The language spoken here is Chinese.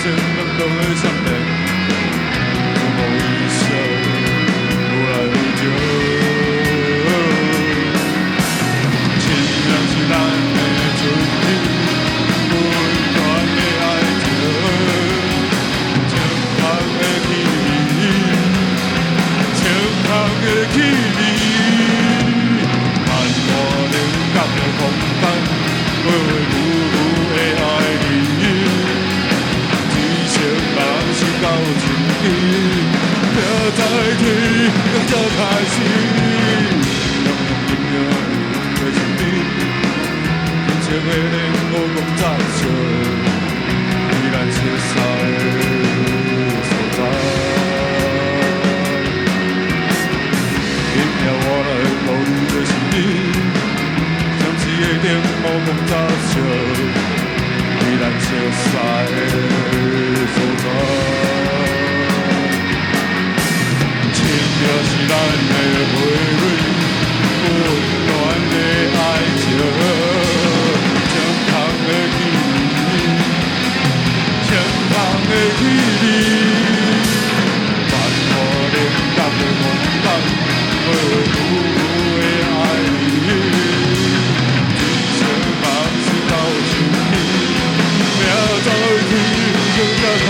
生感动的闪电，有无微笑，愈来愈少。亲像是咱的春天，温暖的爱情，清香的气味，清香的气味，万花灵感的空间，回回愈愈的爱你。只想人生到尽头，命在天，才开始。永远的心里，真情的连我讲再少，依然熟悉的所在。一秒我来留你的心里，相思的电我讲再少，依然熟悉的所在。情就是咱的回味。温暖的爱情，健康的气味，健康的气味，万花灵感的空间，回回愈愈的爱你，只想人生到尽头，命在天，更加开